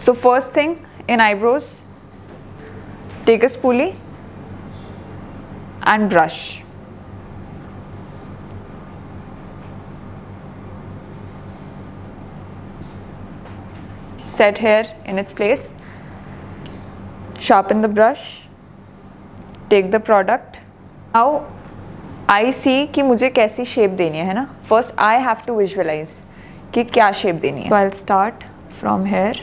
So first thing in eyebrows, take a spoolie and brush. Set hair in its place. Sharpen the brush. Take the product. Now I see कि मुझे कैसी shape देनी है ना. First I have to visualize कि क्या shape देनी है. So I'll start from here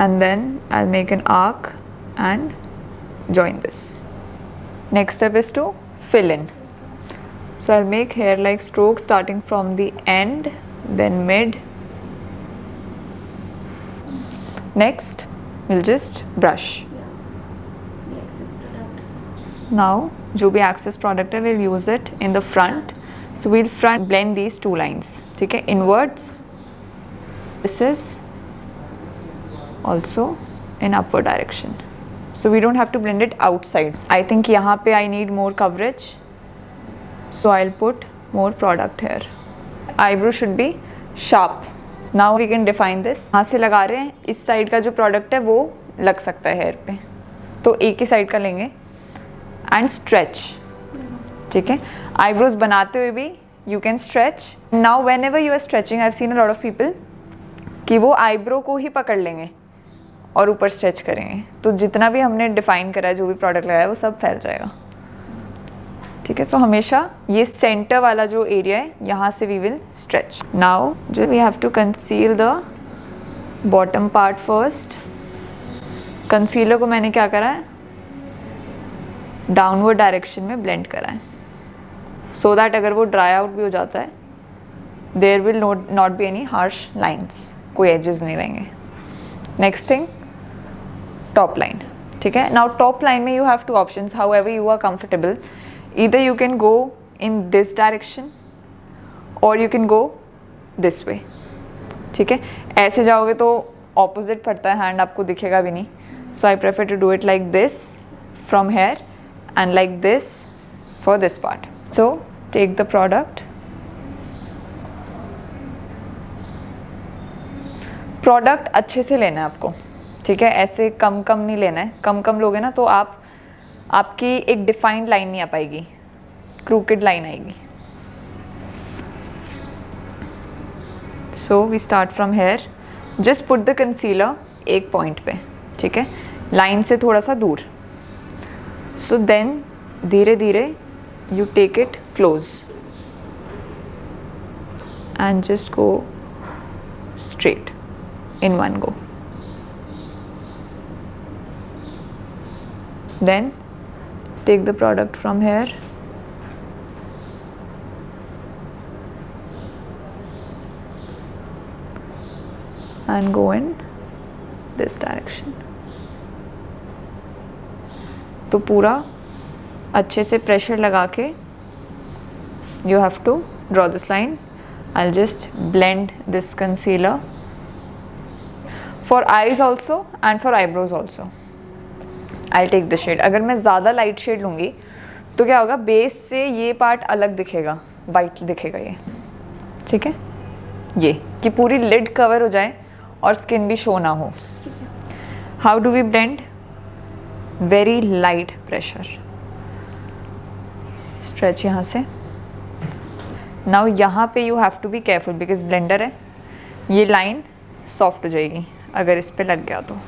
and then I'll make an arc and join this. Next step is to fill in. So I'll make hair like strokes starting from the end, then mid. Next we'll just brush. The excess product. Now जो भी excess product है we'll use it in the front. So we'll front blend these two lines. ठीक है, inwards. This is also in upward direction. So we don't have to blend it outside. I think यहाँ पे I need more coverage. So I'll put more product here. Eyebrow should be sharp. Now we can define this. यहाँ से लगा रहे हैं, इस side का जो प्रोडक्ट है वो लग सकता है हेयर पे, तो एक ही साइड का लेंगे एंड स्ट्रेच. ठीक है, आईब्रोज बनाते हुए भी you can stretch. Now whenever you are stretching, I have seen a lot of people कि वो आईब्रो को ही पकड़ लेंगे और ऊपर स्ट्रेच करेंगे, तो जितना भी हमने डिफाइन करा है, जो भी प्रोडक्ट लगाया है, वो सब फैल जाएगा. ठीक है, सो हमेशा ये सेंटर वाला जो एरिया है यहाँ से वी विल स्ट्रेच. नाउ जो we have to conceal the bottom part first. Concealer को मैंने क्या करा है, डाउनवर्ड डायरेक्शन में ब्लेंड करा है, सो दैट अगर वो ड्राई आउट भी हो जाता है there will not be any harsh lines, कोई एजेस नहीं रहेंगे. Next thing, top line. ठीक है, नाउ टॉप लाइन में you have two options, however you are comfortable. Either you can go in this direction or you can go this way. ठीक है, ऐसे जाओगे तो opposite पड़ता है, hand आपको दिखेगा भी नहीं. So I prefer to do it like this from here and like this for this part. So take the product. Product अच्छे से लेना है आपको. ठीक है, ऐसे कम कम नहीं लेना है. कम कम लोगे ना तो आपकी एक डिफाइंड लाइन नहीं आ पाएगी, क्रूकेड लाइन आएगी. So we start from here. Just put the concealer एक पॉइंट पे. ठीक है, लाइन से थोड़ा सा दूर. सो देन धीरे धीरे you take it close and just go straight in one go. Then take the product from here and go in this direction. तो पूरा अच्छे से प्रेशर लगा के you have to draw this line. I'll just blend this concealer for eyes also and for eyebrows also. I'll take the shade. अगर मैं ज़्यादा light shade लूँगी तो क्या होगा, बेस से ये पार्ट अलग दिखेगा, वाइट दिखेगा ये. ठीक है, ये कि पूरी लिड कवर हो जाए और स्किन भी शो ना हो. How do we blend? Very light pressure. Stretch यहाँ से. नाउ यहाँ पे you have to be careful because blender है, ये लाइन सॉफ्ट हो जाएगी अगर इस पे लग गया तो.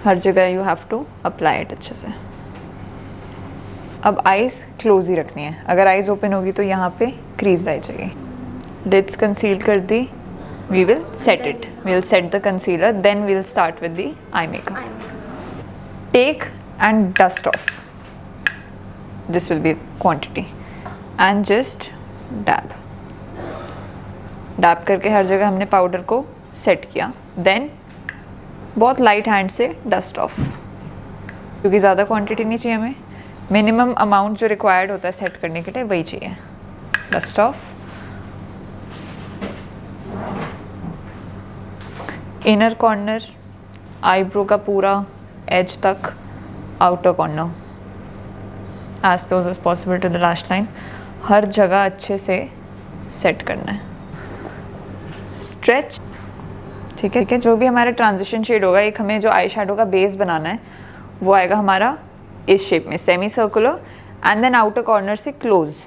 हर जगह you have to apply it अच्छे से. अब आइज़ क्लोज ही रखनी है. अगर आइज़ ओपन होगी तो यहाँ पे क्रीज रह जाएगी. लिड्स कंसील कर दी. We will set it. We will set the concealer, then we will start with the eye makeup. Take and dust off. This will be quantity and just dab. Dab करके हर जगह हमने powder को set किया. Then बहुत light hand से dust of, क्योंकि ज़्यादा क्वांटिटी नहीं चाहिए हमें. मिनिमम अमाउंट जो रिक्वायर्ड होता है सेट करने के लिए वही चाहिए. Dust off. Inner corner, eyebrow का पूरा एज तक, outer corner, as close as possible to the last line. हर जगह अच्छे से सेट करना है. स्ट्रेच, ठीक है। जो भी हमारा ट्रांजिशन शेड होगा, एक हमें जो आई शेडो का बेस बनाना है वो आएगा हमारा इस शेप में, semi circular, and then outer corner से क्लोज।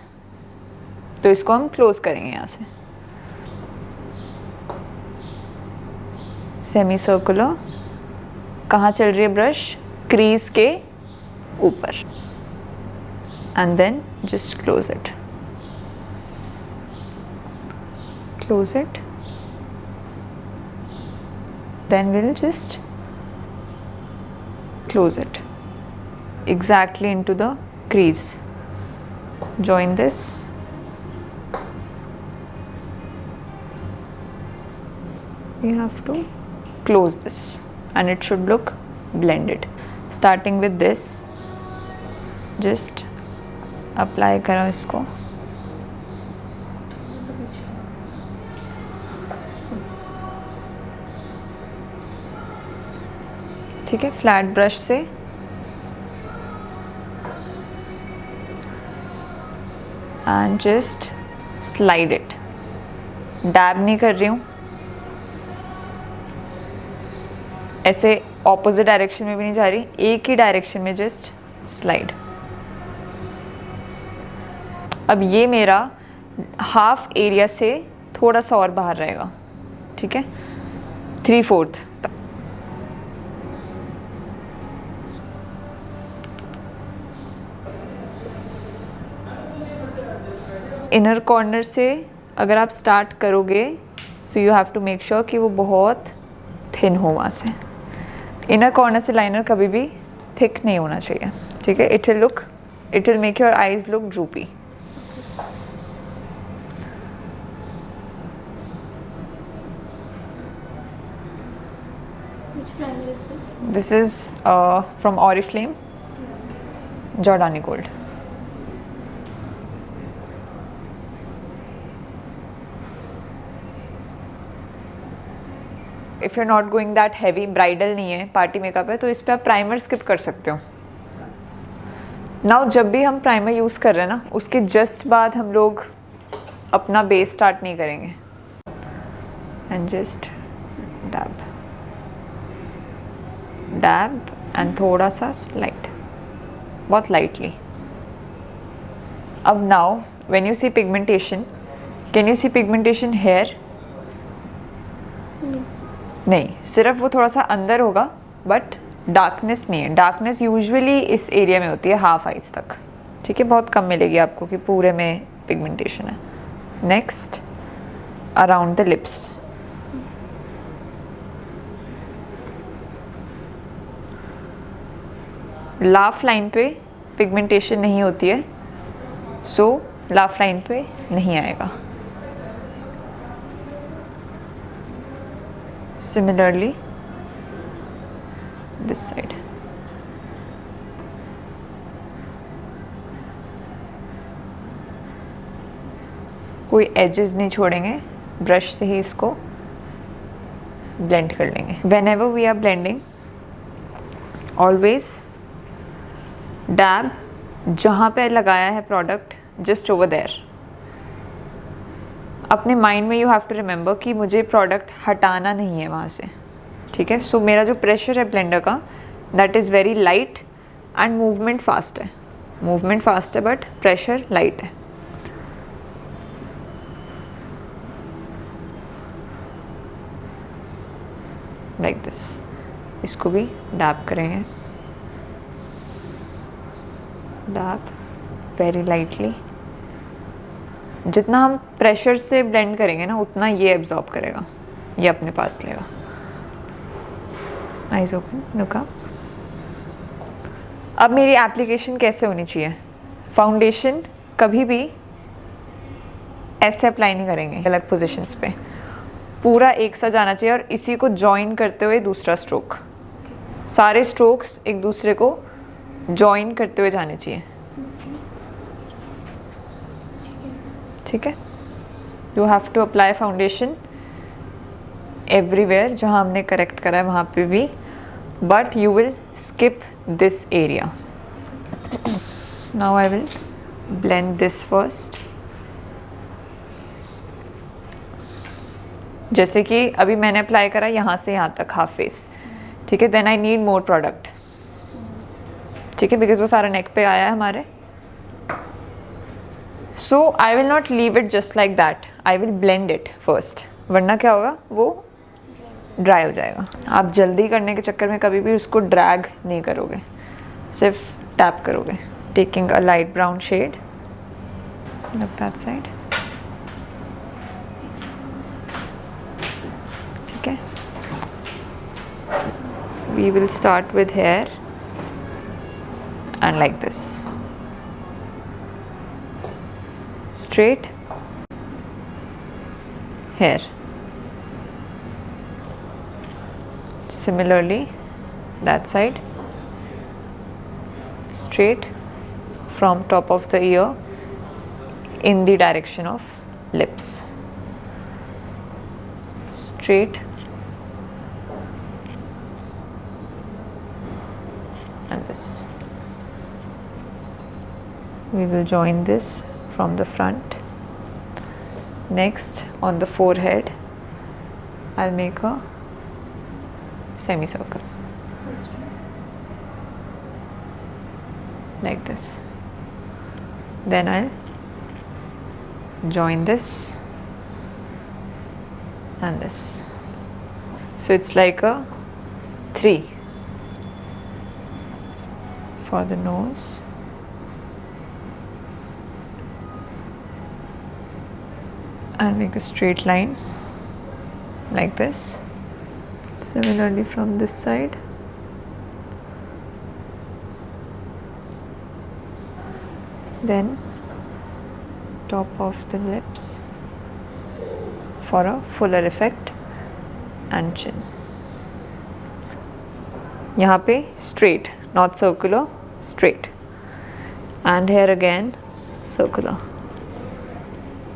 तो इसको हम क्लोज करेंगे यहाँ से, सेमी सर्कुलर। कहाँ चल रही है ब्रश? क्रीज के ऊपर, and then just close it, close it, then we'll just close it exactly into the crease. Join this, you have to close this and it should look blended. Starting with this, just apply करो इसको, ठीक है। Flat brush से and just slide it, dab नहीं कर रही हूँ, ऐसे ऑपोजिट डायरेक्शन में भी नहीं जा रही, एक ही डायरेक्शन में जस्ट स्लाइड। अब ये मेरा हाफ एरिया से थोड़ा सा और बाहर रहेगा, ठीक है, 3/4 तक। इनर कॉर्नर से अगर आप स्टार्ट करोगे, so you have to make sure कि वो बहुत थिन हो वहाँ से। इनर कॉर्नर से लाइनर कभी भी थिक नहीं होना चाहिए, ठीक है। It will make your eyes look droopy. Which primer is this? This is from Oriflame, Jordani Gold. If you not going that heavy, bridal नहीं है, पार्टी मेकअप है, तो इस पर आप प्राइमर स्किप कर सकते हो। नाउ जब भी हम प्राइमर यूज़ कर रहे हैं ना, उसके जस्ट बाद हम लोग अपना बेस स्टार्ट नहीं करेंगे। And just dab dab and थोड़ा सा स्लाइड, बहुत लाइटली। अब now when you see pigmentation, can you see pigmentation here? नहीं, सिर्फ वो थोड़ा सा अंदर होगा, बट डार्कनेस नहीं है। डार्कनेस यूजुअली इस एरिया में होती है, हाफ आइज तक, ठीक है। बहुत कम मिलेगी आपको कि पूरे में पिगमेंटेशन है। Next, around the lips, laugh line पे पिगमेंटेशन नहीं होती है, सो लाफ लाइन पे नहीं आएगा। Similarly, this side. कोई edges नहीं छोड़ेंगे, ब्रश से ही इसको ब्लेंड कर लेंगे। Whenever we are blending, always dab जहाँ पे लगाया है प्रोडक्ट, just over there. अपने माइंड में यू हैव टू रिमेंबर कि मुझे प्रोडक्ट हटाना नहीं है वहाँ से, ठीक है। सो मेरा जो प्रेशर है ब्लेंडर का, that is very light and movement fast है। मूवमेंट फास्ट है बट प्रेशर लाइट है। लाइक दिस, इसको भी डैब करेंगे, डैब वेरी लाइटली। जितना हम प्रेशर से ब्लेंड करेंगे ना, उतना ये एब्जॉर्ब करेगा, ये अपने पास लेगा। Eyes open, look up. अब मेरी एप्लीकेशन कैसे होनी चाहिए? फाउंडेशन कभी भी ऐसे अप्लाई नहीं करेंगे अलग पोजीशंस पे, पूरा एक सा जाना चाहिए, और इसी को जॉइन करते हुए दूसरा स्ट्रोक, सारे स्ट्रोक्स एक दूसरे को जॉइन करते हुए जाने चाहिए, ठीक है। You have to apply foundation everywhere, जहाँ हमने करेक्ट करा है वहाँ पे भी, but you will skip this area. Now I will blend this first, जैसे कि अभी मैंने अप्लाई करा यहाँ से यहाँ तक हाफ फेस, ठीक है. Then I need more product, ठीक है, बिकॉज वो सारा नेक पे आया है हमारे. So I will not leave it just like that, I will blend it first, वरना क्या होगा, वो ड्राई हो जाएगा. आप जल्दी करने के चक्कर में कभी भी उसको ड्रैग नहीं करोगे, सिर्फ टैप करोगे. Taking a light brown shade, look that side, ठीक है. We will start with hair and like this, straight hair. Similarly, that side, straight from top of the ear in the direction of lips. Straight and this. We will join this from the front. Next, on the forehead, I'll make a semicircle like this. Then I'll join this and this. So it's like a 3 for the nose. I'll make a straight line like this. Similarly from this side. Then top of the lips for a fuller effect and chin. यहाँ पे straight, not circular, straight. And here again circular.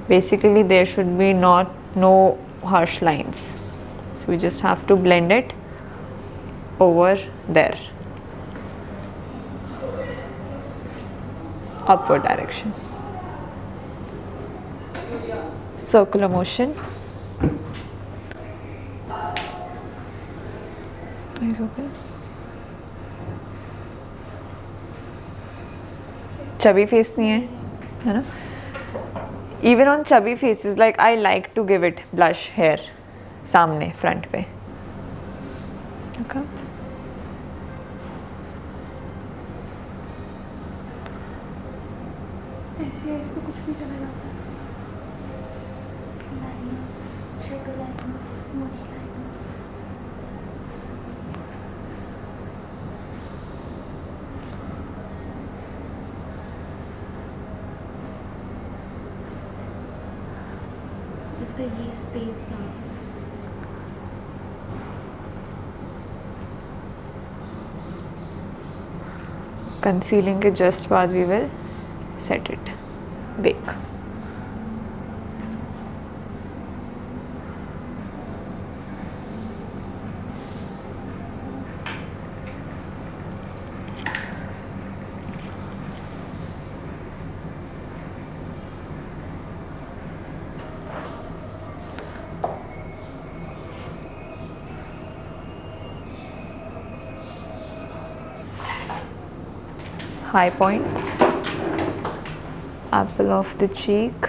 Basically there should be no harsh lines, so we just have to blend it over there, upward direction, circular motion. Eyes open. chubby face नहीं है ना. Even on chubby faces, like I like to give it blush here, सामने front पे. Okay. ऐसे है, इसको कुछ भी चला जाता है. Liner, shadow liner, smudge liner. जिसका ये स्पेस ज़्यादा. Concealing के just बाद we will set it, bake. High points, apple of the cheek,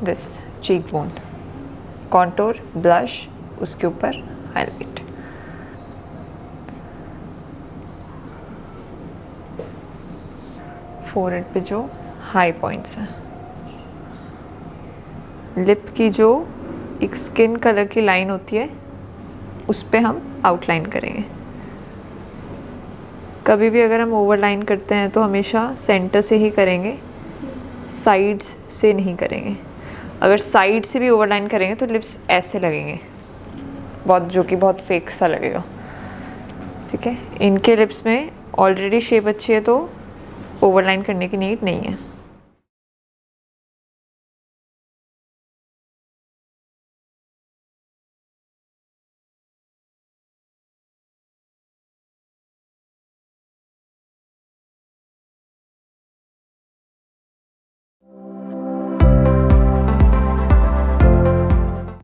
this cheekbone, contour, blush, उसके ऊपर highlight. forehead पे जो high points हैं, lip की जो एक skin color की line होती है उस पे हम outline करेंगे. कभी भी अगर हम ओवरलाइन करते हैं तो हमेशा सेंटर से ही करेंगे, साइड्स से नहीं करेंगे. अगर साइड से भी ओवरलाइन करेंगे तो लिप्स ऐसे लगेंगे बहुत, जो कि बहुत फेक सा लगेगा. ठीक है, इनके लिप्स में ऑलरेडी शेप अच्छी है तो ओवरलाइन करने की नीड नहीं है.